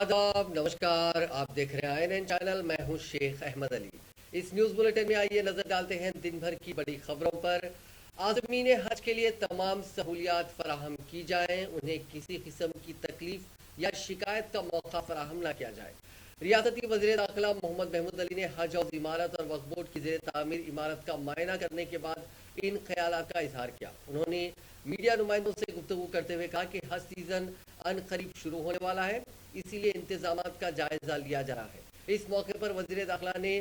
आदाब नमस्कार। आप देख रहे हैं INN चैनल। मैं हूं शेख अहमद अली। इस न्यूज़ बुलेटिन में आइए नजर डालते हैं दिन भर की बड़ी खबरों पर। आज़मीन हज के लिए तमाम सहूलियात फराहम की जाएं, उन्हें किसी किस्म की तकलीफ या शिकायत का मौका फराहम न किया जाए। रियासती वज़ीर दाखिला मोहम्मद महमूद अली ने हज हाउस इमारत और वक्फ बोर्ड की ज़ेर तामीर इमारत का मुआयना करने के बाद इन ख्यालात का इजहार किया। उन्होंने मीडिया नुमाइंदों से गुफ्तगू करते हुए कहा कि हज सीज़न अन करीब शुरू होने वाला है, इसीलिए इंतजामात का जायजा लिया जा रहा है। इस मौके पर वज़ीर दाखिला ने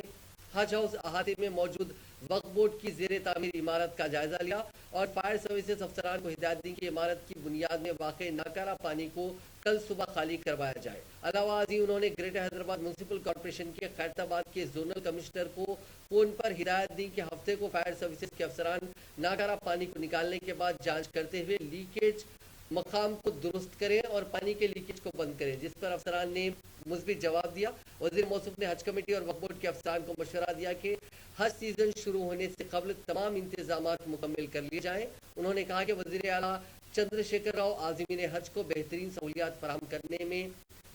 हज हाउस अहाते में मौजूद वक्फ बोर्ड की ज़ेर तामीर इमारत का जायजा लिया और फायर सर्विसेज अफसरान को हिदायत दी कि इमारत की बुनियाद में वाक़ई नाकारा पानी को कल सुबह खाली करवाया जाए। अलावा उन्होंने ग्रेटर हैदराबाद म्यूनसिपल कॉर्पोरेशन के खैरताबाद के जोनल कमिश्नर को फोन पर हिदायत दी कि हफ्ते को फायर सर्विसेज के अफसरान नाकारा पानी को निकालने के बाद जांच करते हुए लीकेज मकाम को दुरुस्त करें और पानी के लीकेज को बंद करें, जिस पर अफसरान ने मुस्बित जवाब दिया। वज़ीर मौसूफ ने हज कमेटी और वक्फ बोर्ड के अफसरान को मशवरा दिया कि हज सीजन शुरू होने से कबल तमाम इंतजामात मुकम्मल कर लिए जाएं। उन्होंने कहा कि वज़ीर आला चंद्रशेखर राव आज़मीन हज को बेहतरीन सहूलियात फराहम करने में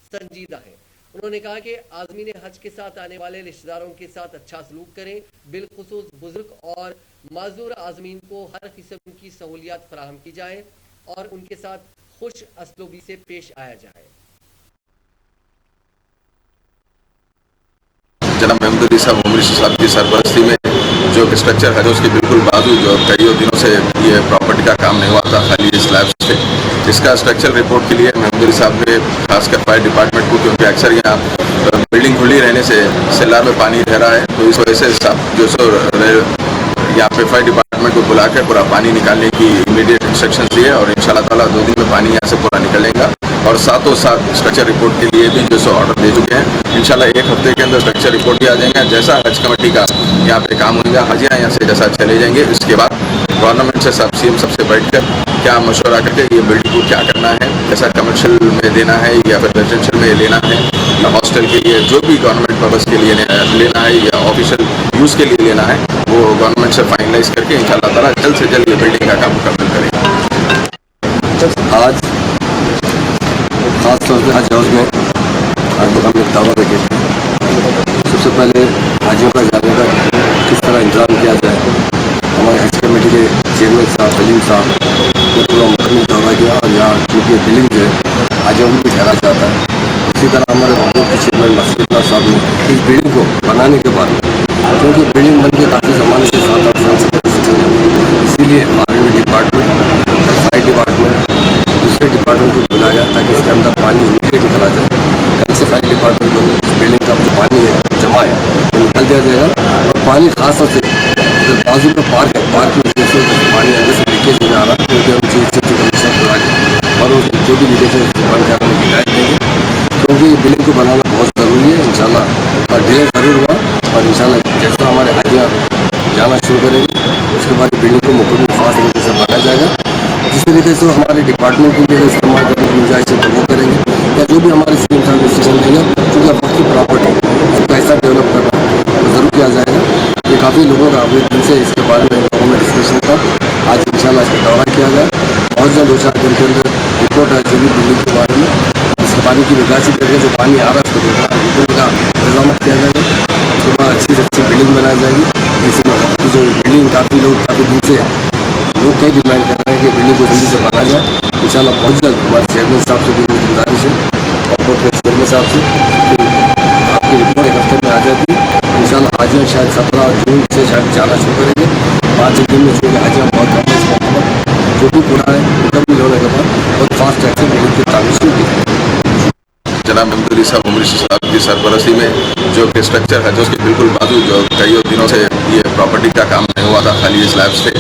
संजीदा है। उन्होंने कहा कि आज़मीन हज के साथ आने वाले रिश्तेदारों के साथ अच्छा सलूक करें, बिलखुसूस बुजुर्ग और माजूर आज़मीन को हर किस्म की सहूलियात फराहम की जाए और उनके साथ खुश असलूबी से पेश आया जाए। जनाब महमूद अली साहब उमरी साहब की सरपरस्ती में जो स्ट्रक्चर है उसके बिल्कुल बाजू जो कई दिनों से ये प्रॉपर्टी का काम नहीं हुआ था, खाली स्लैब्स थे। इसका स्ट्रक्चर रिपोर्ट के लिए महमूद अली साहब ने खासकर फायर डिपार्टमेंट को, क्योंकि अक्सर यहाँ बिल्डिंग खुली रहने से सेलार में पानी रह रहा है, तो इस वजह से सब जो सो यहाँ पे फायर डिपार्टमेंट को बुलाकर पूरा पानी निकालने की इमीडिएट इंस्ट्रक्शन दिए और इंशाल्लाह ताला 2 दिन में पानी यहाँ से पूरा निकलेगा। और साथों साथ स्ट्रक्चर रिपोर्ट के लिए भी जो सो ऑर्डर दे चुके हैं। इंशाल्लाह 1 हफ्ते के अंदर स्ट्रक्चर रिपोर्ट भी आ जाएगा। जैसा हज कमेटी का यहाँ पे काम होगा, हाजियाँ यहाँ से जैसा चले जाएंगे, उसके बाद गवर्नमेंट से सब CM सबसे बैठकर क्या मशवरा करके ये बिल्डिंग को क्या करना है, जैसा कमर्शियल में देना है या फिर रेजिडेंशियल में लेना है या हॉस्टल के लिए जो भी गवर्नमेंट पर्पज़ के लिए लेना है या ऑफिशियल यूज़ के लिए लेना है, वो गवर्नमेंट से फाइनलाइज करके इंशाल्लाह ताला जल्द से जल्द ये बिल्डिंग का काम मुकम्मल करेंगे। आज खास तौर से हज हाउस में आज हम एक दावा देंगे। सबसे पहले हाजियों का जाने का किस तरह इंतजाम किया जाए, हमारे हज कमेटी के चेयरमैन साहब सलीम साहब ने पूरा मुकम्मल दावा किया और यहाँ क्योंकि बिल्डिंग जो है हाजियों में भी ठहरा जाता है। इसी तरह हमारे बोर्ड के चेयरमैन मसरूल्ला साहब ने इस बिल्डिंग को बनाने के बाद, क्योंकि बिल्डिंग बन के काफ़ी ज़माने से 7-8 साल से इसीलिए आर्मी डिपार्टमेंट, फायर डिपार्टमेंट, दूसरे डिपार्टमेंट को बुलाया ताकि इसके अंदर पानी इमीडिएट निकला जाए। कल से फायर डिपार्टमेंट को इस बिल्डिंग का जो पानी है जमा है वो निकल दिया जाएगा। और पानी खास तौर से बाजू में पार्क है, पार्क में जैसे पानी अंदर से लीकेज नहीं आ रहा, क्योंकि हम चीज से कमीशन बुला के और जो भी लीकेज है उसको बंद करने की हिदायत देंगे, क्योंकि ये बिल्डिंग को बनाना बहुत ज़रूरी है। इंशाल्लाह और डिले ज़रूर हुआ और इंशाल्लाह जैसा हमारे हाजियाँ जाना शुरू करेंगे उसके बाद बिल्डिंग को मुकम्मल खास तरीके से बनाया जाएगा। जिस तरीके से हमारे डिपार्टमेंट को भी इस्तेमाल करने की गुंजाइश है तो वो करेंगे, या जो भी हमारे CM साहब डिसीजन लेंगे, क्योंकि वक्त की प्रॉपर्टी उसको ऐसा डेवलप करना ज़रूर किया जाएगा। ये काफ़ी लोगों का अभी दिन से इसके बारे में लोगों में डिस्कशन था। आज इंशाल्लाह इसका दौरा किया गया। बहुत जल्द 2-4 दिन के अंदर रिपोर्ट आ जाएगी बिल्डिंग के बारे में। इसके पानी की निकासी करके जो पानी आ रहा है उसको देखना, रिपोर्ट का इंतजाम किया जाएगा। उसके बाद अच्छी से अच्छी बिल्डिंग बनाई जाएगी। इसमें जो बिल्डिंग काफ़ी दिन से लोग कई डिमांड कर रहे हैं कि बिल्डिंग को जल्दी से बना जाए। इंशाल्लाह बहुत जल्द हमारे चेयरमैन साहब से भी गुजारिश है और बोर्ड के चेयरमैन साहब से कि आपकी रिपोर्ट 1 हफ्ते में आ जाती है। इंशाल्लाह हाजियाँ शायद 17 जून से शायद जाना शुरू करेंगे। 5 दिन में चूँकि हाजियाँ बहुत कम है, इसका जो भी पूरा है मुकम्मल होने के बाद बहुत फास्ट ट्रैक से बिल्डिंग की तामीर शुरू की जाएगी। जनाब महमूद अली साहब उमरी साहब की सरपरस्ती में जो स्ट्रक्चर है उसके बिल्कुल बाजू जो कई दिनों से ये प्रॉपर्टी का काम नहीं हुआ था, खाली स्लैब्स थे।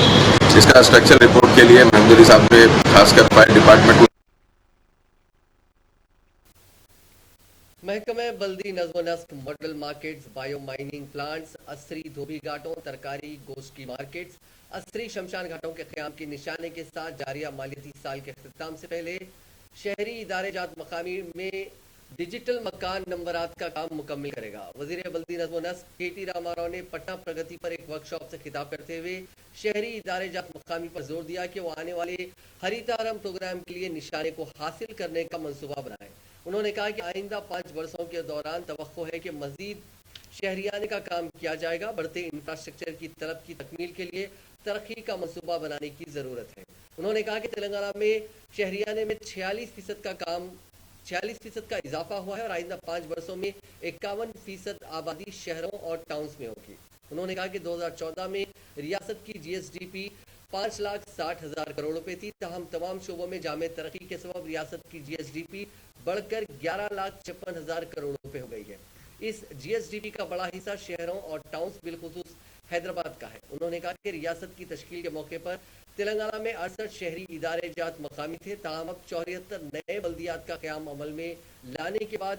इसका स्ट्रक्चर रिपोर्ट के लिए महमूद अली साहब ने खासकर फायर डिपार्टमेंट को महकमे बल्दी नज़्म नस्क, model markets, bio mining plants, असरी धोबी घाटों, तरकारी गोश्त की मार्केट्स, असरी शमशान घाटों के क़याम के निशाने के साथ जारिया मालियाती साल के अख्ताम से पहले शहरी इदारे जात मकामी में डिजिटल मकान नंबरात का काम मुकम्मल करेगा। वज़ीर बल्दी नज़्म नस्क KT रामाराव ने पटना प्रगति पर एक वर्कशॉप से खिताब करते हुए शहरी इदारे जात मकामी पर जोर दिया कि वो आने वाले हरितारम प्रोग्राम के लिए निशाने को हासिल करने का मंसूबा बनाए। انہوں نے کہا کہ آئندہ 5 برسوں کے دوران توقع ہے کہ مزید شہریانے کا کام کیا جائے گا. بڑھتے انفراسٹرکچر کی طلب کی تکمیل کے لیے ترقی کا منصوبہ بنانے کی ضرورت ہے. انہوں نے کہا کہ تلنگانہ میں شہریانے میں 46% کا اضافہ ہوا ہے اور آئندہ 5 برسوں میں 51% آبادی شہروں اور ٹاؤنز میں ہوگی. انہوں نے کہا کہ 2014 میں ریاست کی GSDP 5,60,000 کروڑ روپے تھی، تاہم تمام شعبوں میں جامع ترقی کے سبب ریاست کی GSDP بڑھ کر 11,56,000 کروڑ روپے ہو گئی ہے. اس GSDP کا بڑا حصہ شہروں اور ٹاؤنز بالخصوص حیدرآباد کا ہے. انہوں نے کہا کہ ریاست کی تشکیل کے موقع پر تلنگانہ میں 68 شہری ادارے جات مقامی تھے، تاہم اب 74 نئے بلدیات کا قیام عمل میں لانے کے بعد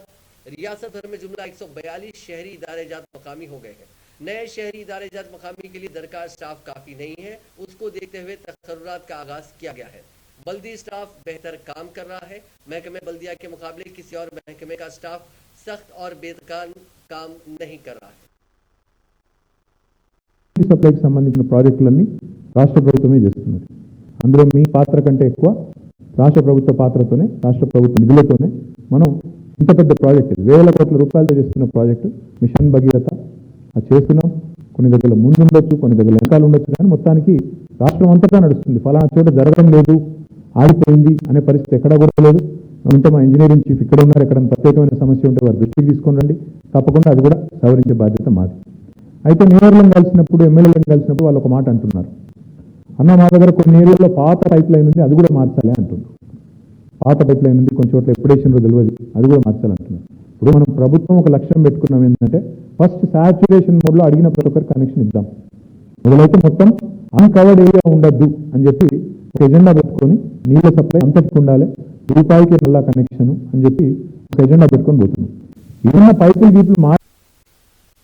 ریاست بھر میں جملہ 142 شہری ادارے جات مقامی ہو گئے ہیں. نئے شہری ادارے جات مقامی کے لیے درکار سٹاف کافی نہیں ہے، اس کو دیکھتے ہوئے تقررات کا آغاز کیا گیا ہے. بلدی سٹاف بہتر کام کر رہا ہے. محکمہ بلدیہ کے مقابلے کسی اور محکمے کا سٹاف سخت اور بےتکان کام نہیں کر رہا ہے. సప్లైకి సంబంధించిన ప్రాజెక్టులన్నీ రాష్ట్ర ప్రభుత్వమే చేస్తున్నది. అందులో మీ పాత్ర కంటే ఎక్కువ రాష్ట్ర ప్రభుత్వ పాత్రతోనే, రాష్ట్ర ప్రభుత్వ నిధులతోనే మనం ఇంత పెద్ద ప్రాజెక్ట్, వేల కోట్ల రూపాయలతో చేస్తున్న ప్రాజెక్టు మిషన్ భగీరథ అది చేస్తున్నాం. కొన్ని దగ్గర ముందు ఉండొచ్చు, కొన్ని దగ్గర వెనకాల ఉండొచ్చు, కానీ మొత్తానికి రాష్ట్రం అంతటా నడుస్తుంది. ఫలానా చోట జరగడం లేదు, ఆగిపోయింది అనే పరిస్థితి ఎక్కడా కూడా లేదు. ఉంటే మా ఇంజనీరింగ్ చీఫ్ ఇక్కడ ఉన్నారు, ఎక్కడ ప్రత్యేకమైన సమస్య ఉంటే వారి దృష్టికి తీసుకొని రండి, తప్పకుండా అది కూడా సవరించే బాధ్యత మాది. అయితే మేయర్లను కలిసినప్పుడు, ఎమ్మెల్యేలను కలిసినప్పుడు వాళ్ళు ఒక మాట అంటున్నారు, అన్న మా దగ్గర కొన్ని ఏరియాలో పాత పైప్ లైన్ ఉంది, అది కూడా మార్చాలి అంటున్నారు. పాత పైప్ లైన్ ఉంది, కొన్ని చోట్ల ఎప్పుడు వేసినో తెలియదు, అది కూడా మార్చాలి అంటున్నారు. ఇప్పుడు మనం ప్రభుత్వం ఒక లక్ష్యం పెట్టుకున్నాం ఏంటంటే ఫస్ట్ సాచురేషన్ మోడ్లో అడిగిన ప్రతి ఒక్కరికి కనెక్షన్ ఇద్దాం, మొదలైతే మొత్తం అన్కవర్డ్ ఏరియా ఉండద్దు అని చెప్పి ఒక ఎజెండా పెట్టుకొని నీళ్ళ సప్లై అంతటికి ఉండాలి, రూపాయికి నల్లా కనెక్షన్ అని చెప్పి ఒక ఎజెండా పెట్టుకొని పోతున్నాం. ఇవన్న పైపులు గీపులు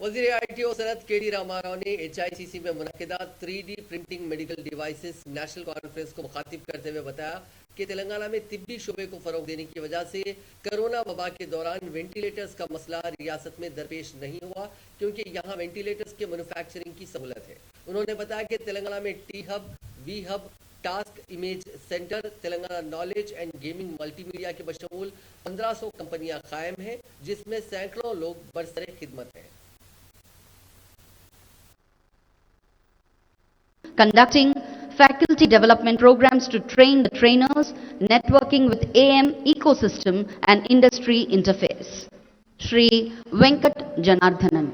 वज़ीर ITO सनत KD रामाराव ने HICC में मुनक़िदा 3D printing medical devices national conference को मुखातिब करते हुए बताया कि तेलंगाना में तिब्बी शोबे को फरोग देने की वजह से कोरोना वबा के दौरान वेंटिलेटर्स का मसला रियासत में दरपेश नहीं हुआ, क्योंकि यहाँ वेंटिलेटर्स के मैन्युफैक्चरिंग की सहूलत है. उन्होंने बताया कि तेलंगाना में T hub, V hub, task image centre, Telangana knowledge and gaming multimedia के बशमूल 1500 कंपनियां कायम हैं, जिसमें सैकड़ों लोग बरसरे खिदमत हैं. Conducting faculty development programs to train the trainers, networking with AM ecosystem and industry interface. Shri Venkat Janardhanan.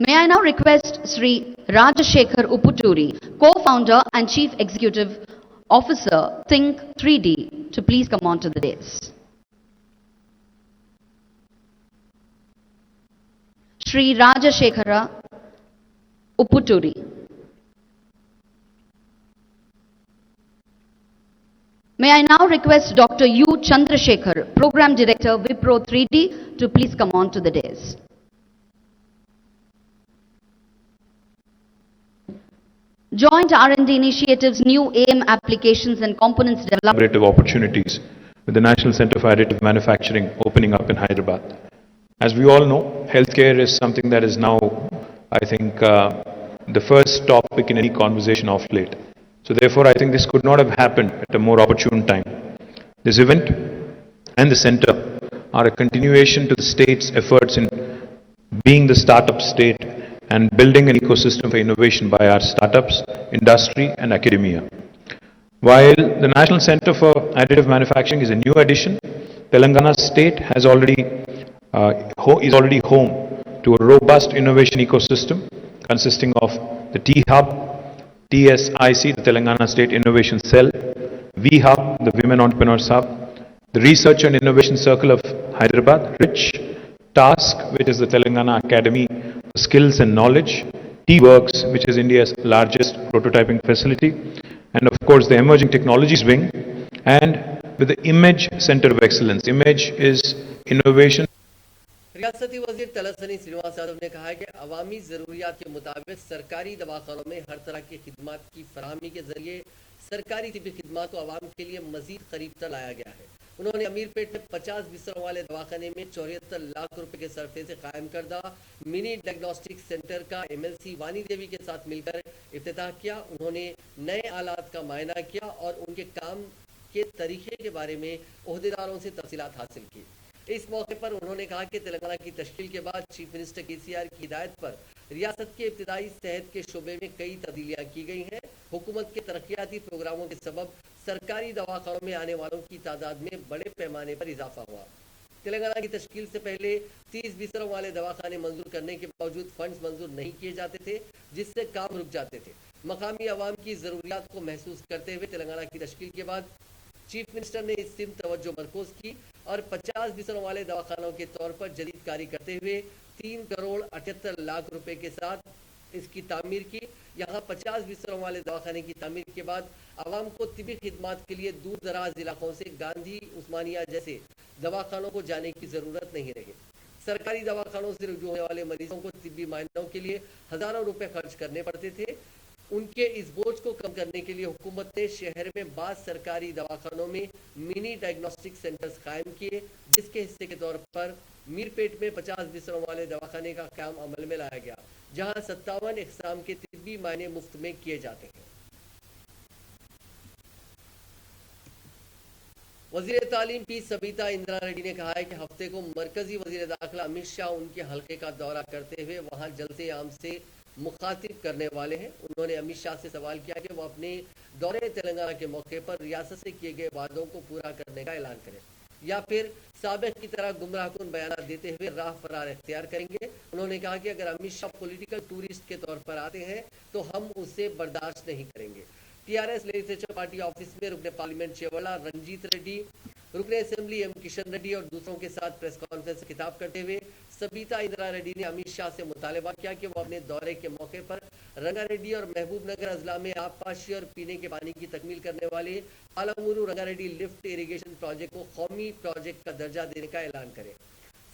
May I now request Shri Rajashekhar Upputuri, co-founder and chief executive officer, Think 3D, to please come on to the dais. Shri Rajashekhara Upputuri. May I now request Dr. U. Chandrasekhar, Program Director, Wipro 3D, to please come on to the dais. Joint R&D initiatives, new AM applications and components development. Collaborative opportunities with the National Center for Additive Manufacturing opening up in Hyderabad. As we all know, healthcare is something that is now, I think, the first topic in any conversation of late. So therefore, I think this could not have happened at a more opportune time. This event and the center are a continuation to the state's efforts in being the startup state and building an ecosystem for innovation by our startups, industry and academia. While the National Center for Additive Manufacturing is a new addition, Telangana state is already home to a robust innovation ecosystem consisting of the T Hub, TSIC, the Telangana State Innovation Cell, V Hub, the Women Entrepreneurs Hub, the Research and Innovation Circle of Hyderabad, RICH, TASK, which is the Telangana Academy for Skills and Knowledge, T-Works, which is India's largest prototyping facility, and of course the Emerging Technologies Wing, and with the Image Center of Excellence. Image is innovation. रियासती वजीर तलसनी श्रीनिवास यादव ने कहा है कि अवामी ज़रूरियात के मुताबिक सरकारी दवाखानों में हर तरह की खिदमत की फराहमी के जरिए सरकारी तिब्बी खिदमत को आवाम के लिए मजीद करीब तक लाया गया है. उन्होंने अमीरपेट में 50 बिस्तरों वाले दवाखाने में 74 लाख रुपए के सरफे से कायम करदा मिनी डायग्नोस्टिक सेंटर का MLC वानी देवी के साथ मिलकर इफ्तिताह किया. उन्होंने नए आलात का मायना किया और उनके काम के तरीके के बारे में ओहदेदारों से तफसीलात हासिल की। इस मौके पर उन्होंने कहा कि तेलंगाना की तश्कील के बाद चीफ मिनिस्टर केसीआर की हिदायत पर रियासत के इब्तिदाई सेहत के शोबे में कई तब्दीलियां की गई हैं। हुकूमत के तरक्याती प्रोग्रामों के सबब सरकारी दवाखानों में आने वालों की तादाद में बड़े पैमाने पर इजाफा हुआ। तेलंगाना की तश्कील से पहले 30 बिस्तरों वाले दवाखाने मंजूर करने के बावजूद फंड्स मंजूर नहीं किए जाते थे, जिससे काम रुक जाते थे। मकामी आवाम की ज़रूरियात को महसूस करते हुए तेलंगाना की तश्कील के बाद चीफ मिनिस्टर ने इस सिम तवज्जो मरकूज की और 50 बिस्तरों वाले दवाखानों के तौर पर जदीद कारी करते हुए 3 करोड़ 78 लाख रुपए के साथ इसकी तामीर की। यहाँ 50 बिस्तरों वाले दवाखाने की तामीर के बाद आवाम को तिबी खिदमात के लिए दूर दराज इलाकों से गांधी उस्मानिया जैसे दवाखानों को जाने की जरूरत नहीं रही। सरकारी दवाखानों से रुजू होने वाले मरीजों को तिब्बी मायनों के लिए हजारों रुपए खर्च करने पड़ते थे। उनके इस बोझ को कम करने के लिए हुकूमत ने शहर में 12 सरकारी दवाखानों में मिनी डायग्नोस्टिक सेंटर्स कायम किए, जिसके हिस्से के तौर पर मीरपेट में 50 बिस्तरों वाले दवाखाने का काम अमल में लाया गया, जहां 57 इकसाम के तिब्बी मायने मुफ्त में किए जाते हैं। वजीर तालीम पी सबीता इंदिरा रेड्डी ने कहा है कि हफ्ते को मरकजी वजीर दाखिला अमित शाह उनके हल्के का दौरा करते हुए वहां जलसे आम से मुखातिब करने वाले हैं। उन्होंने अमित शाह से सवाल किया कि वो अपने दौरे तेलंगाना के मौके पर रियासत से किए गए वादों को पूरा करने का ऐलान करें या फिर साबिक की तरह गुमराहकुन बयान देते हुए राह फरार इख्तियार करेंगे। उन्होंने कहा कि अगर अमित शाह पॉलिटिकल टूरिस्ट के तौर पर आते हैं तो हम उसे बर्दाश्त नहीं करेंगे। टीआरएस लेजिस्लेचर पार्टी ऑफिस में रुकने पार्लियामेंट चेवड़ा रंजीत रेड्डी, रुकने असेंबली एम किशन रेड्डी और दूसरों के साथ प्रेस कॉन्फ्रेंस खिताब करते हुए सबीता इंदिरा रेड्डी ने अमित शाह से मुतालबा किया कि वो अपने दौरे के मौके पर रंगारेड्डी और महबूब नगर अजला में आबपाशी और पीने के पानी की तकमील करने वाले पालमूरू रंगारेड्डी लिफ्ट इरिगेशन प्रोजेक्ट को कौमी प्रोजेक्ट का दर्जा देने का ऐलान करें।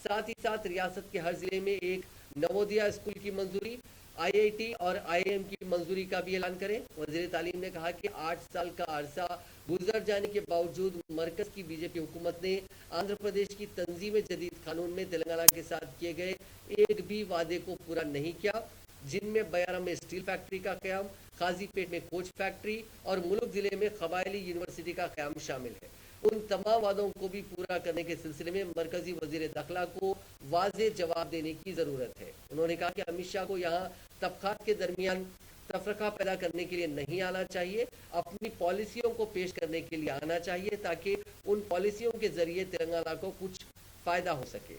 साथ ही साथ रियासत के हर जिले में एक नवोदया स्कूल की मंजूरी, आईआईटी और आईएम की मंजूरी का भी ऐलान करें। वजीर तालीम ने कहा कि 8 साल का अरसा गुजर जाने के बावजूद मरकज की बीजेपी हुकूमत ने आंध्र प्रदेश की तंजीम जदीद कानून में तेलंगाना के साथ किए गए एक भी वादे को पूरा नहीं किया, जिनमें बयारा में स्टील फैक्ट्री का क़याम, काजीपेट में कोच फैक्ट्री और मुल्क जिले में कबायली यूनिवर्सिटी का क़याम शामिल है। उन तमाम वादों को भी पूरा करने के सिलसिले में मरकजी वजीर दाखिला को वाज़ेह जवाब देने की ज़रूरत है। उन्होंने कहा कि अमित शाह को यहाँ तबकात के दरमियान तफरका पैदा करने के लिए नहीं आना चाहिए, अपनी पॉलिसियों को पेश करने के लिए आना चाहिए ताकि उन पॉलिसियों के जरिए तेलंगाना को कुछ फायदा हो सके।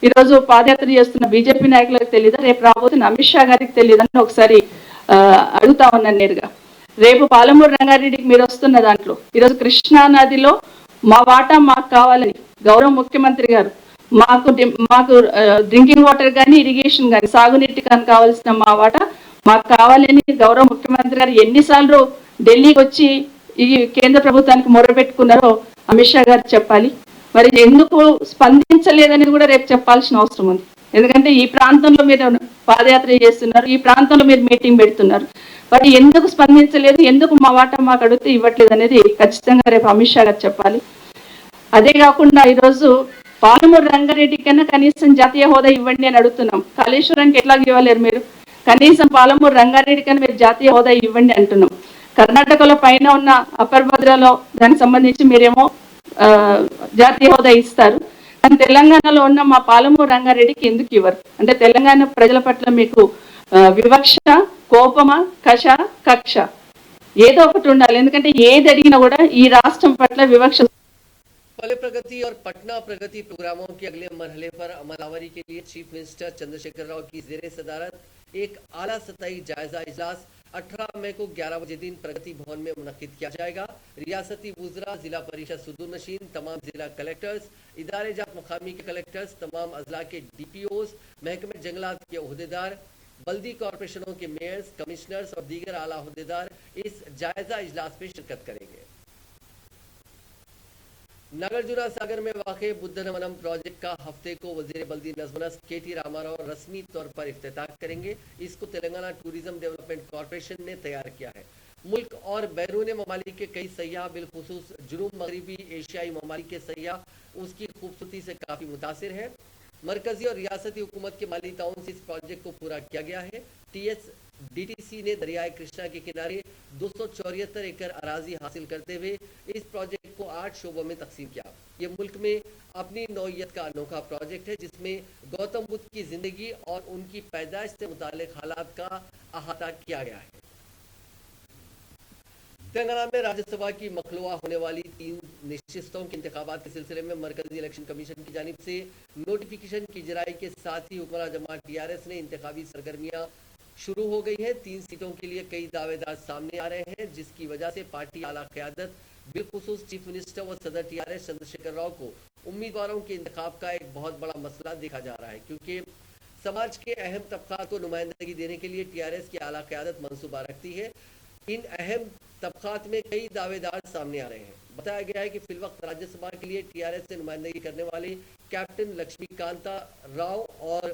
ఈరోజు పాదయాత్ర చేస్తున్న బీజేపీ నాయకులకు తెలియదా, రేపు రాబోతున్న అమిత్ షా గారికి తెలియదని ఒకసారి అడుగుతా ఉన్నాను నేరుగా. రేపు పాలమూరు రంగారెడ్డికి మీరు వస్తున్న దాంట్లో ఈరోజు కృష్ణా నదిలో మా వాటా మాకు కావాలని గౌరవ ముఖ్యమంత్రి గారు మాకు డ్రింకింగ్ వాటర్ కానీ ఇరిగేషన్ కానీ సాగునీటి కానీ కావాల్సిన మా వాటా మాకు కావాలని గౌరవ ముఖ్యమంత్రి గారు ఎన్నిసార్లు ఢిల్లీకి వచ్చి ఈ కేంద్ర ప్రభుత్వానికి మొరపెట్టుకున్నారో అమిత్ షా గారు చెప్పాలి. మరి ఎందుకు స్పందించలేదని కూడా రేపు చెప్పాల్సిన అవసరం ఉంది. ఎందుకంటే ఈ ప్రాంతంలో మీరు పాదయాత్ర చేస్తున్నారు, ఈ ప్రాంతంలో మీరు మీటింగ్ పెడుతున్నారు, మరి ఎందుకు స్పందించలేదు, ఎందుకు మా వాటా మాకు అడిగితే ఇవ్వట్లేదు అనేది ఖచ్చితంగా రేపు అమిత్ షా గారు చెప్పాలి. అదే కాకుండా ఈరోజు పాలమూరు రంగారెడ్డి కన్నా కనీసం జాతీయ హోదా ఇవ్వండి అని అడుగుతున్నాం. కాళేశ్వరానికి ఎట్లా ఇవ్వలేరు మీరు? కనీసం పాలమూరు రంగారెడ్డి కన్నా మీరు జాతీయ హోదా ఇవ్వండి అంటున్నాం. కర్ణాటకలో పైన ఉన్న అప్పర్ భద్రలో దానికి సంబంధించి మీరేమో జాతీయ హోదా ఇస్తారు, కానీ తెలంగాణలో ఉన్న మా పాలమూరు రంగారెడ్డికి ఎందుకు ఇవ్వరు? అంటే తెలంగాణ ప్రజల పట్ల మీకు వివక్ష, కోపమా, కక్ష ఏదో ఒకటి ఉండాలి. ఎందుకంటే ఏది అడిగినా కూడా ఈ రాష్ట్రం పట్ల వివక్ష. पहले प्रगति और पटना प्रगति प्रोग्रामों के अगले मरहले पर अमलावरी के लिए चीफ मिनिस्टर चंद्रशेखर राव की ज़ेरे सदारत एक आला सतही जायजा इजलास 18 मई को 11 बजे दिन प्रगति भवन में मुनक्किद किया जाएगा। रियासती वुज़रा, जिला परिषद सुदूर नशीन, तमाम जिला कलेक्टर्स, इदारे जात मुकामी के कलेक्टर्स, तमाम अजला के DPOs, महकमे जंगलात के ओहदेदार, बल्दी कॉरपोरेशनों के मेयर्स, कमिश्नर्स और दीगर आला ओहदेदार इस जायजा इजलास में शिरकत करेंगे। नागार्जुना सागर में वाक़े बुद्धनवनम प्रोजेक्ट का हफ्ते को वजीर बल्दी नज़्म KT रामाराव रस्मी तौर पर इफ्तिताह करेंगे। इसको तेलंगाना टूरिज्म डेवलपमेंट कॉरपोरेशन ने तैयार किया है। मुल्क और बैरून ममालिक के कई सयाह, बिलखुसूस जुनूब मगरबी एशियाई ममालिक के सयाह उसकी खूबसूरती से काफ़ी मुतासिर है। मरकजी और रियासती हुकूमत के माली ताउन से इस प्रोजेक्ट को पूरा किया गया है। TS डीटीसी ने दरियाए कृष्णा के किनारे 274 एकड़ अराजी हासिल करते हुए इस प्रोजेक्ट को 8 शोबों में तकसीम किया। ये मुल्क में अपनी नौइयत का अनोखा प्रोजेक्ट है जिसमें गौतम बुद्ध की जिंदगी और उनकी पैदाइश से मुतालिक हालात का अहाता किया गया है। तेलंगाना में राज्यसभा की मखलुआ होने वाली 3 नशिस्तों के इंतखाबात के सिलसिले में मरकजी इलेक्शन कमीशन की जानिब से नोटिफिकेशन की जारी के साथ ही हुक्मरान जमात टीआरएस ने इंतखाबी सरगर्मियां शुरू हो गई हैं। 3 सीटों के लिए कई दावेदार सामने आ रहे हैं जिसकी वजह से पार्टी आला क़यादत बिलखुसूस चीफ मिनिस्टर व सदर टीआरएस चंद्रशेखर राव को उम्मीदवारों के इंतखाब का एक बहुत बड़ा मसला देखा जा रहा है, क्योंकि समाज के अहम तबकात को नुमाइंदगी देने के लिए टीआरएस की आला क़यादत मंसूबा रखती है। इन अहम तबकात में कई दावेदार सामने आ रहे हैं। बताया गया है कि फिलवक्त राज्यसभा के लिए टीआरएस से नुमाइंदगी करने वाले कैप्टन लक्ष्मीकांता राव और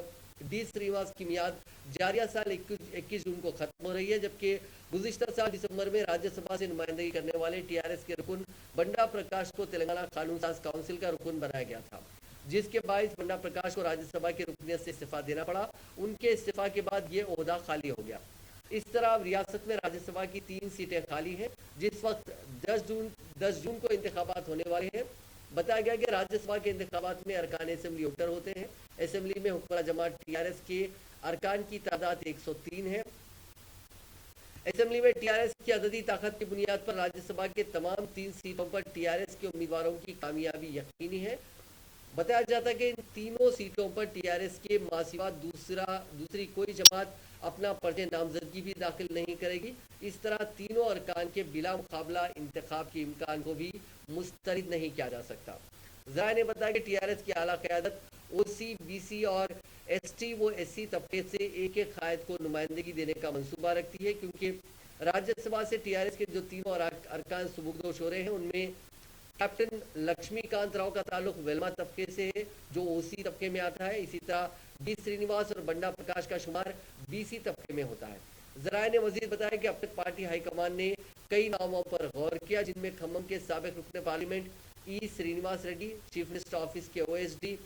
डी श्रीनिवास की मियाद जारिया साल 21 जून को खत्म हो रही है, जबकि गुज़िश्ता साल दिसंबर में राज्यसभा से नुमाइंदगी करने वाले टीआरएस के रुकन बंडा प्रकाश को तेलंगाना कानून साज काउंसिल का रुकन बनाया गया था, जिसके बायस बंडा प्रकाश को राज्यसभा की रुकनियत से इस्तीफा देना पड़ा। उनके इस्तीफा के बाद ये ओहदा खाली हो गया। इस तरह रियासत में राज्यसभा की 3 सीटें खाली हैं। जिस वक्त 10 जून को इंतखाबात होने वाले हैं, बताया गया कि राज्यसभा के इंतखाबात में अरकान असेंबली वोटर होते हैं। असेंबली में हुक्मरान जमात टीआरएस के अरकान की तादाद 103 है। असेंबली में टीआरएस की अददी ताकत की बुनियाद पर राज्यसभा के तमाम 3 सीटों पर टीआरएस के उम्मीदवारों की कामयाबी यकीनी है। बताया जाता है कि इन तीनों सीटों पर टीआरएस के मासिवा दूसरी कोई जमात अपना पर्चे नामजदगी भी दाखिल नहीं करेगी। इस तरह तीनों अरकान के बिला मुकाबला इंतखाब के इम्कान को भी मुस्तरद नहीं किया जा सकता। ज़ाहिर ने बताया कि टीआरएस की आला क़यादत ओसी, बीसी और एसटी व एससी तबके से एक क़ायद को नुमाइंदगी देने का मंसूबा रखती है, क्योंकि राज्यसभा से टीआरएस के जो तीनों अरकान सुबुकदोश हो रहे हैं उनमें कैप्टन लक्ष्मीकांत राव का ताल्लुक वेलमा तबके से है जो ओसी तबके में आता है। इसी तरह डी श्रीनिवास और बंडा प्रकाश का शुमार बीसी तबके में होता है। ज़राए ने मजीद बताया कि अब तक पार्टी हाईकमान ने कई नामों पर गौर किया, जिनमें खम्मम के साबिक रुकन parliament E Srinivas Reddy, chief minister office के OSD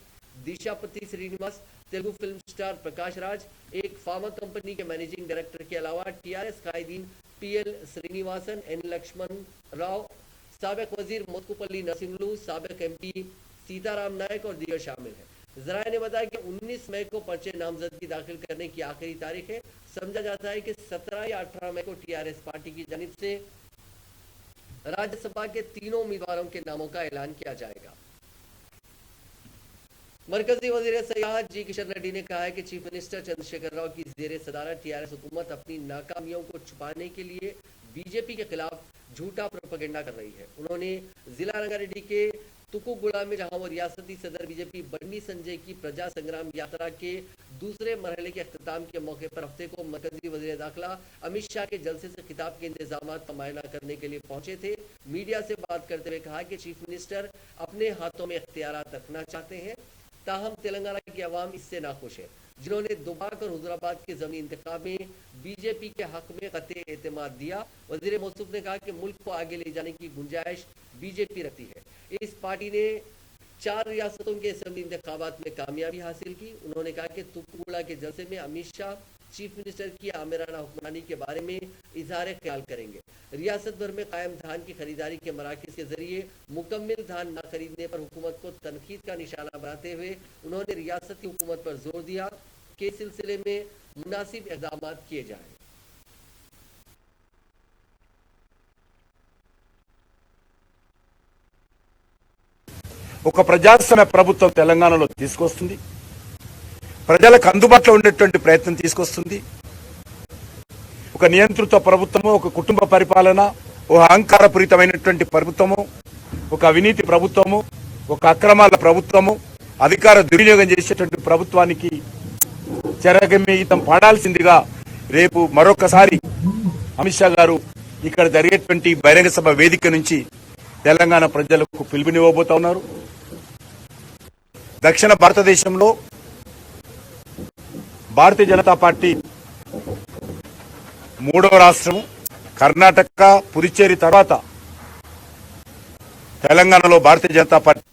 Deshapathi Srinivas, Telugu film star Prakash Raj, एक फार्मा कंपनी के मैनेजिंग डायरेक्टर के अलावा टीआरएस कायदीन पीएल श्रीनिवासन, एन लक्ष्मण राव, साबिक वजीर मोत्कुपल्ली नरसिम्हलू, साबिक एमपी सीताराम नायक और दीगर शामिल हैं। ज़राए ने बताया कि 19 मई को पर्चे नामजदगी दाखिल करने की आखिरी तारीख है। समझा जाता है कि 17 या 18 मई को टीआरएस पार्टी की जानिब से राज्यसभा के तीनों उम्मीदवारों के नामों का ऐलान किया जाएगा। मरकजी वजीर सयाहत जी किशन रेड्डी ने कहा है कि चीफ मिनिस्टर चंद्रशेखर राव की ज़ेरे सदारत टीआरएस हुकूमत अपनी नाकामियों को छुपाने के लिए बीजेपी के खिलाफ झूठा प्रोपेगेंडा कर रही है। उन्होंने जिला रंगारेड्डी के तुकुगुड़ा में, जहां वो रियासती सदर बीजेपी बंडी संजय की प्रजा संग्राम यात्रा के दूसरे मरहले के अख्ताम के मौके पर हफ्ते को मरकजी वजीर दाखिला अमित शाह के जलसे से खिताब के इंतजाम का मुआयना करने के लिए पहुंचे थे। मीडिया से बात करते हुए कहा कि चीफ मिनिस्टर अपने हाथों में इख्तियारात रखना चाहते हैं, ताहम तेलंगाना की आवाम इससे नाखुश है, जिन्होंने दुबाक और हुजराबाद के ज़मीनी इंतखाब में बीजेपी के हक में कतई एतमाद दिया। वज़ीर मौसूफ ने कहा कि मुल्क को आगे ले जाने की गुंजाइश बीजेपी रखती है। इस पार्टी ने 4 रियासतों के असेंबली इंतखाबात में कामयाबी हासिल की। उन्होंने कहा कि तुकुगुड़ा के जलसे में अमित शाह चीफ मिनिस्टर की आमिराना हुक्मरानी के बारे में इजहार ख्याल करेंगे। रियासत भर में कायम धान की खरीदारी के मराकज़ के जरिए मुकम्मल धान न खरीदने पर हुकूमत को तनकीद का निशाना बनाते हुए उन्होंने रियासती हुकूमत पर जोर दिया कि इस सिलसिले में मुनासिब इक़दाम किए जाएं। ఒక ప్రజాస్వామ్య ప్రభుత్వం తెలంగాణలో తీసుకొస్తుంది, ప్రజలకు అందుబాటులో ఉండేటువంటి ప్రయత్నం తీసుకొస్తుంది. ఒక నియంత్రిత ప్రభుత్వము, ఒక కుటుంబ పరిపాలన, ఒక అహంకారపూరితమైనటువంటి ప్రభుత్వము, ఒక అవినీతి ప్రభుత్వము, ఒక అక్రమాల ప్రభుత్వము, అధికార దుర్వినియోగం చేసేటువంటి ప్రభుత్వానికి చెరగమీతం పాడాల్సిందిగా రేపు మరొకసారి అమిత్ షా గారు ఇక్కడ జరిగేటువంటి బహిరంగ సభ వేదిక నుంచి తెలంగాణ ప్రజలకు పిలుపునివ్వబోతా ఉన్నారు. దక్షిణ భారతదేశంలో భారతీయ జనతా పార్టీ 3వ రాష్ట్రం, కర్ణాటక, పుదుచ్చేరి తర్వాత తెలంగాణలో భారతీయ జనతా పార్టీ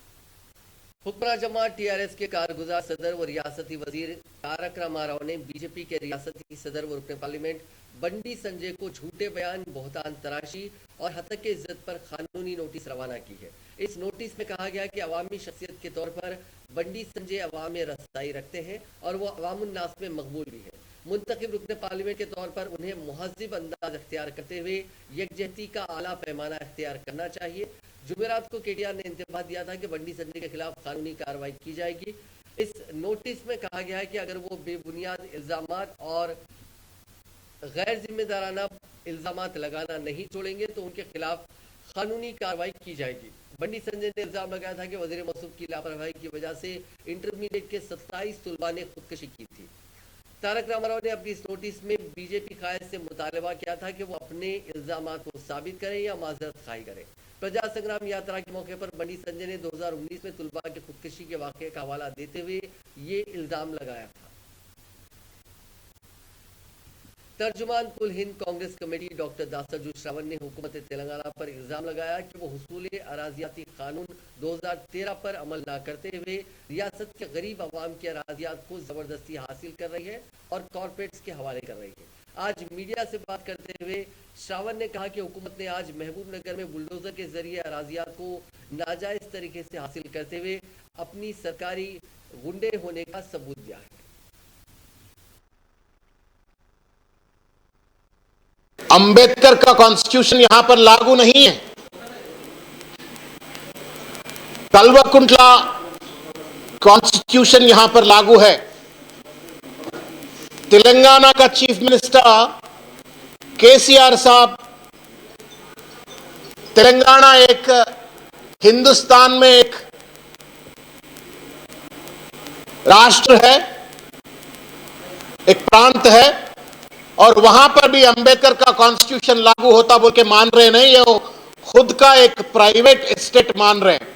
हुक्मरान जमात टीआरएस के कारगुजार सदर व रियासती वजीर तारक रामाराव ने बीजेपी के रियासती सदर व रुकन पार्लियामेंट बंडी संजय को झूठे बयान, बहुतान तराशी और हतक इज्जत पर कानूनी नोटिस रवाना की है। इस नोटिस में कहा गया कि अवामी शख्सियत के तौर पर बंडी संजय अवाम में रसाई रखते हैं और वो अवामुन्नास में मकबूल भी है। मुंतखब रुकन पार्लियामेंट के तौर पर उन्हें मुहज़्ज़िब अंदाज अख्तियार करते हुए यकजहती का आला पैमाना अख्तियार करना चाहिए। जुमेरात को केटीआर ने इंतबाह दिया था कि बंडी संजय के खिलाफ कानूनी कार्रवाई की जाएगी। इस नोटिस में कहा गया है कि अगर वो बेबुनियाद इल्जामात और गैर जिम्मेदाराना इल्जामात लगाना नहीं छोड़ेंगे तो उनके खिलाफ कानूनी कार्रवाई की जाएगी। बंडी संजय ने इल्जाम लगाया था कि वजीर मौसूफ की लापरवाही की वजह से इंटरमीडिएट के 27 तलबा ने खुदकशी की थी। तारक रामाराव ने अपनी इस नोटिस में बीजेपी कायद से मुतालबा किया था कि वो अपने इल्जामात को साबित करें या माजरत खाई करें। प्रजा संग्राम यात्रा के मौके पर बंडी संजय ने 2019 में तलबा के खुदकशी के वाक़े का हवाला देते हुए ये इल्जाम लगाया था। तर्जुमान कुल हिंद कांग्रेस कमेटी डॉक्टर दासरजू श्रावण ने हुकूमत तेलंगाना पर इल्जाम लगाया कि वो हुसूल अराजियाती कानून 2013 पर अमल न करते हुए रियासत के गरीब अवाम की अराजियात को जबरदस्ती हासिल कर रही है और कॉरपोरेट्स के हवाले कर रही है। आज मीडिया से बात करते हुए श्रावण ने कहा कि हुकूमत ने आज महबूब नगर में बुलडोजर के जरिए अराजियात को नाजायज तरीके से हासिल करते हुए अपनी सरकारी गुंडे होने का सबूत दिया है। अंबेडकर का कॉन्स्टिट्यूशन यहां पर लागू नहीं है। कल्वाकुंटला कॉन्स्टिट्यूशन यहां पर लागू है। तेलंगाना का चीफ मिनिस्टर केसीआर साहब, तेलंगाना एक हिंदुस्तान में एक राष्ट्र है, एक प्रांत है और वहां पर भी अंबेडकर का कॉन्स्टिट्यूशन लागू होता बोल के मान रहे नहीं, ये खुद का एक प्राइवेट स्टेट मान रहे हैं।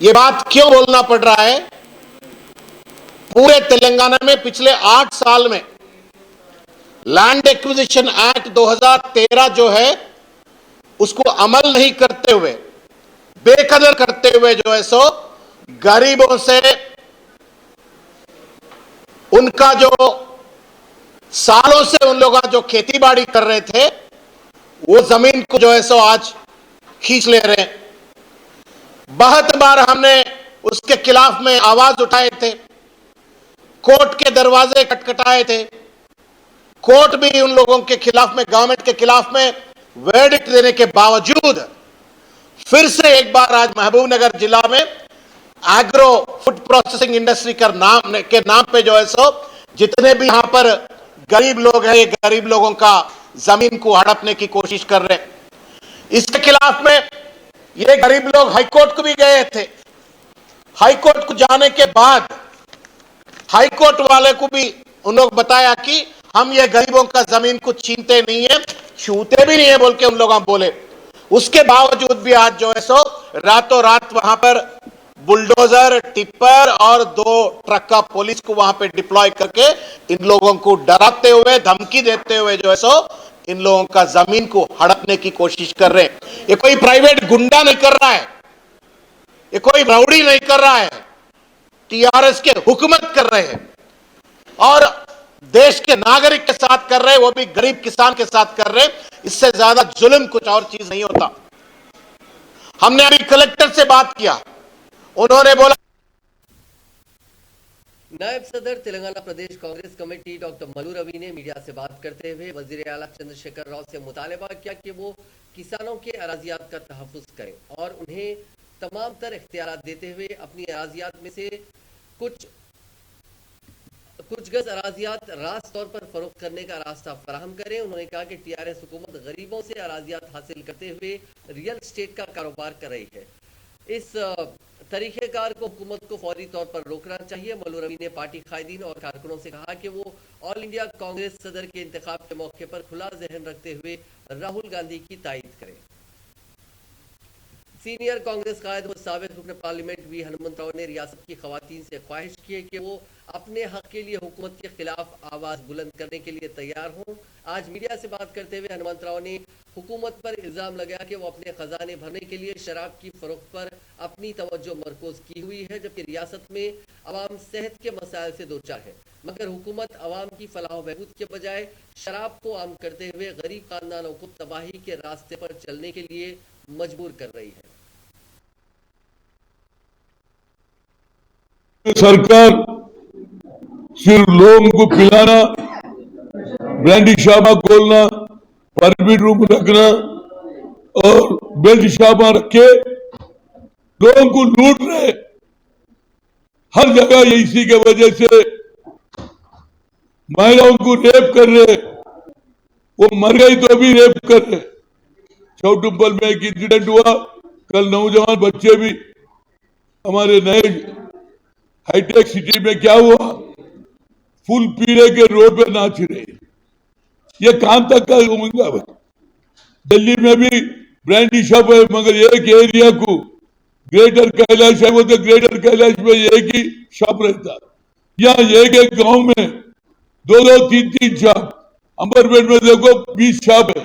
ये बात क्यों बोलना पड़ रहा है? पूरे तेलंगाना में पिछले 8 साल में लैंड एक्विजिशन एक्ट 2013 जो है उसको अमल नहीं करते हुए, बेकदर करते हुए जो है सो गरीबों से उनका जो सालों से उन लोग जो खेती बाड़ी कर रहे थे वो जमीन को जो है सो आज खींच ले रहे हैं। बहुत बार हमने उसके खिलाफ में आवाज उठाए थे, कोर्ट के दरवाजे खटखटाए थे, कोर्ट भी उन लोगों के खिलाफ में, गवर्नमेंट के खिलाफ में वर्डिक्ट देने के बावजूद फिर से एक बार आज महबूब नगर जिला में एग्रो फूड प्रोसेसिंग इंडस्ट्री के नाम पे जो है सो जितने भी यहां पर गरीब लोग हैं, ये गरीब लोगों का जमीन को हड़पने की कोशिश कर रहे हैं। इसके खिलाफ में ये गरीब लोग हाईकोर्ट को भी गए थे। हाईकोर्ट को जाने के बाद हाईकोर्ट वाले को भी उन लोग बताया कि हम ये गरीबों का जमीन को छीनते नहीं है, छूते भी नहीं है बोल के उन लोग बोले। उसके बावजूद भी आज जो है सो रातों रात वहां पर बुलडोजर, टिप्पर और 2 ट्रक का पुलिस को वहां पे डिप्लॉय करके इन लोगों को डराते हुए, धमकी देते हुए जो है सो इन लोगों का जमीन को हड़पने की कोशिश कर रहे हैं। ये कोई प्राइवेट गुंडा नहीं कर रहा है, ये कोई राउडी नहीं कर रहा है, टीआरएस के हुकूमत कर रहे हैं और देश के नागरिक के साथ कर रहे हैं, वो भी गरीब किसान के साथ कर रहे हैं। इससे ज्यादा जुल्म कुछ और चीज नहीं होता। हमने अभी कलेक्टर से बात किया, उन्होंने बोला। नायब सदर तेलंगाना प्रदेश कांग्रेस कमेटी डॉक्टर मल्लू रवि ने मीडिया से बात करते हुए वजीर आला चंद्रशेखर राव से मुतालबा किया कि वो किसानों के अराजियात का तहफ़्फ़ुज़ करें और उन्हें तमाम तर इख्तियारात देते हुए अपनी अराजियात में से कुछ गज अराजियात रास तौर पर फरोख्त करने का रास्ता फराहम करें। उन्होंने कहा कि टीआरएस हुकूमत गरीबों से अराजियात हासिल करते हुए रियल एस्टेट का कारोबार कर रही है। इस तरीक़ेकार को हुकूमत को फौरी तौर पर रोकना चाहिए। मल्लू रवि ने पार्टी कायदीन और कारकुनों से कहा कि वो ऑल इंडिया कांग्रेस सदर के इंतखाब के मौके पर खुला जहन रखते हुए राहुल गांधी की तायीद करें। सीनियर कांग्रेस कायद व साबिक रुकन पार्लियामेंट वी हनुमंतराव ने रियासत की खवातीन से ख्वाहिश की है कि वो अपने हक के लिए हुकूमत के खिलाफ आवाज बुलंद करने के लिए तैयार हों। آج میڈیا سے بات کرتے ہوئے ہنمنت راؤ نے حکومت پر الزام لگایا کہ وہ اپنے خزانے بھرنے کے لیے شراب کی فروخت پر اپنی توجہ مرکوز کی ہوئی ہے، جبکہ ریاست میں عوام صحت کے مسائل سے دوچار ہے، مگر حکومت عوام کی فلاح و بہبود کے بجائے شراب کو عام کرتے ہوئے غریب خاندانوں کو تباہی کے راستے پر چلنے کے لیے مجبور کر رہی ہے۔ سرکار صرف لوگوں کو پلانا، برانڈی شاپاں کھولنا، پرمٹ روم رکھنا اور بیلٹ شاپاں رکھ کے لوگوں کو لوٹ رہے ہر جگہ۔ اسی کی وجہ سے مہیلاؤں کو ریپ کر رہے، وہ مر گئی تو بھی ریپ کر رہے۔ چوٹمپل میں ایک انسیڈنٹ ہوا، کل نوجوان بچے بھی ہمارے نئے ہائی ٹیک سٹی میں کیا ہوا، فل پیڑے کے روڈ پہ ناچ رہے۔ یہ کہاں تک کا ہوگا؟ دلی میں بھی برانڈی شاپ ہے، مگر ایک ایریا کو گریٹر کیلاش ہے، وہ تو گریٹر کیلاش میں ایک ہی شاپ رہتا، یہاں ایک گاؤں میں 2 3 شاپ، امبرپیٹ میں دیکھو 20 شاپ ہے۔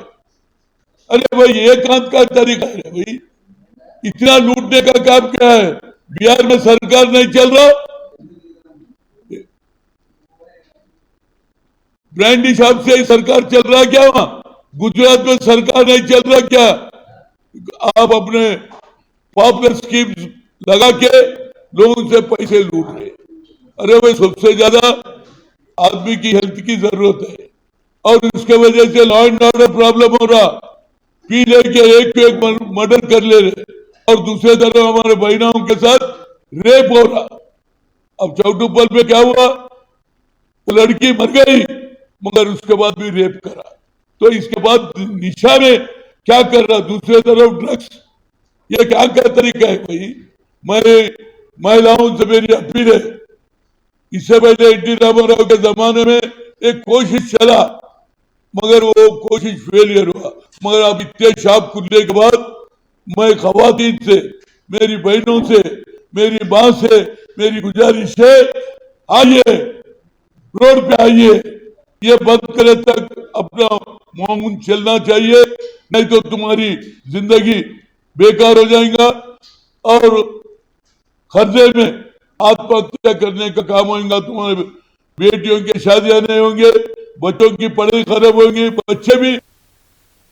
ارے بھائی یہ کہاں کا طریقہ ہے بھائی؟ اتنا لوٹنے کا کام کیا ہے؟ بہار میں سرکار نہیں چل رہا، برانڈی شاپ سے سرکار چل رہا کیا؟ وہاں گجرات میں سرکار نہیں چل رہا کیا؟ آپ اپنے پاپولر اسکیم لگا کے لوگوں سے پیسے لوٹ رہے۔ ارے بھائی سب سے زیادہ آدمی کی ہیلتھ کی ضرورت ہے، اور اس کے وجہ سے لا اینڈ آرڈر پرابلم ہو رہا، پی لے کے ایک مرڈر کر لے رہے، اور دوسرے طرف ہمارے بہنوں کے ساتھ ریپ ہو رہا۔ اب چوٹوپل میں کیا ہوا، وہ لڑکی مر گئی مگر اس کے بعد بھی ریپ کرا۔ تو اس کے بعد نشا میں کیا کر رہا، دوسرے طرف ڈرگس۔ یہ کیا کا طریقہ ہے بھائی؟ میں مہیلاؤں سے میری اپیل ہے، اس سے پہلے این ٹی راما کے زمانے میں ایک کوشش چلا مگر وہ کوشش فیلئر ہوا، مگر اب اتنے شاپ کھلنے کے بعد میں خواتین سے، میری بہنوں سے، میری ماں سے میری گزارش ہے، آئیے روڈ پہ آئیے، یہ بند کرے تک اپنا معمول چلنا چاہیے، نہیں تو تمہاری زندگی بیکار ہو جائے گا اور قرضے میں آتم ہتیا کرنے کا کام ہوئے گا۔ تمہارے بیٹیوں کی شادیاں نہیں ہوں گے، بچوں کی پڑھائی خراب ہوگی، بچے بھی۔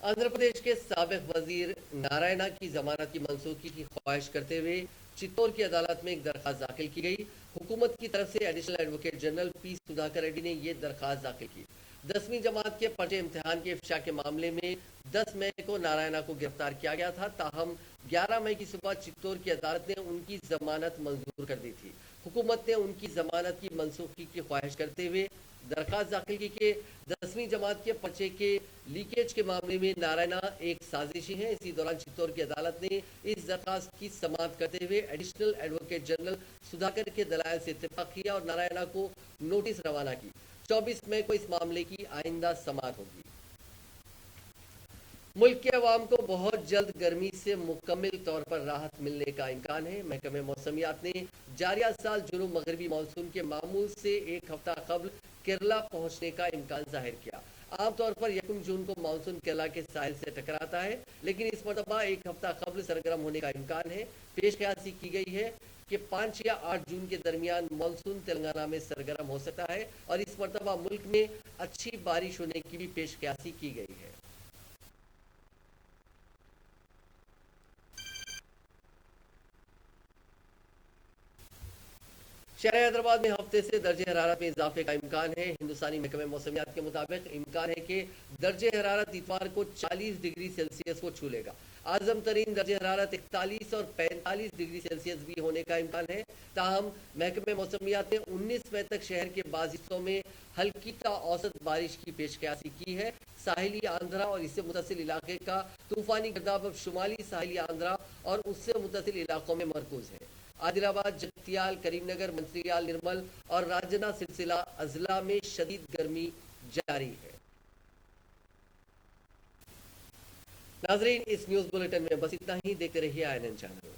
آندھرا پردیش کے سابق وزیر نارائنا کی ضمانت کی منسوخی کی خواہش کرتے ہوئے چتور کی عدالت میں ایک درخواست داخل کی گئی۔ حکومت کی طرف سے additional advocate general P Sudhakar ready نے یہ درخواست داخل کی۔ 10ویں جماعت کے پرچے امتحان کے افشا کے معاملے میں 10 مئی کو نارائنا کو گرفتار کیا گیا تھا، تاہم 11 مئی کی صبح چتور کی عدالت نے ان کی ضمانت منظور کر دی تھی۔ حکومت نے ان کی ضمانت کی منسوخی کی خواہش کرتے ہوئے درخواست داخل کی کہ 10ویں جماعت کے پرچے کے لیکیج کے معاملے میں نارائنا ایک سازشی ہے۔ اسی دوران چتور کی عدالت نے اس درخواست کی سماعت کرتے ہوئے ایڈیشنل ایڈوکیٹ جنرل سدھاکر کے دلائل سے اتفاق کیا اور نارائنا کو نوٹس روانہ کی۔ 24 مئی کو اس معاملے کی آئندہ سماعت ہوگی۔ ملک کے عوام کو بہت جلد گرمی سے مکمل طور پر راحت ملنے کا امکان ہے۔ محکمہ موسمیات نے جاریہ سال جنوب مغربی مانسون کے معمول سے ایک ہفتہ قبل کیرلا پہنچنے کا امکان ظاہر کیا۔ عام طور پر 1 جون کو مانسون کیرلا کے ساحل سے ٹکراتا ہے، لیکن اس مرتبہ ایک ہفتہ قبل سرگرم ہونے کا امکان ہے۔ پیش قیاسی کی گئی ہے کہ 5 یا 8 جون کے درمیان مانسون تلنگانہ میں سرگرم ہو سکتا ہے، اور اس مرتبہ ملک میں اچھی بارش ہونے کی بھی پیش قیاسی کی گئی ہے۔ شہر حیدرآباد میں ہفتے سے درجہ حرارت میں اضافے کا امکان ہے۔ ہندوستانی محکمہ موسمیات کے مطابق امکان ہے کہ درجہ حرارت اتوار کو 40 ڈگری سیلسیس کو چھو لے گا۔ اعظم ترین درجہ حرارت 41 اور 45 ڈگری سیلسیس بھی ہونے کا امکان ہے۔ تاہم محکمہ موسمیات نے 19 مئی تک شہر کے بعض حصوں میں ہلکی تا اوسط بارش کی پیش قیاسی کی ہے۔ ساحلی آندھرا اور اس سے متصل علاقے کا طوفانی گرداب اب شمالی ساحلی آندھرا اور اس سے متصل علاقوں میں مرکوز ہے۔ عادل آباد، جگتیال، کریم نگر، منتریال، نرمل اور راجنا سلسلہ اضلاع میں شدید گرمی جاری ہے۔ ناظرین، اس نیوز بلیٹن میں بس اتنا ہی۔ دیکھتے رہیے INN چینل۔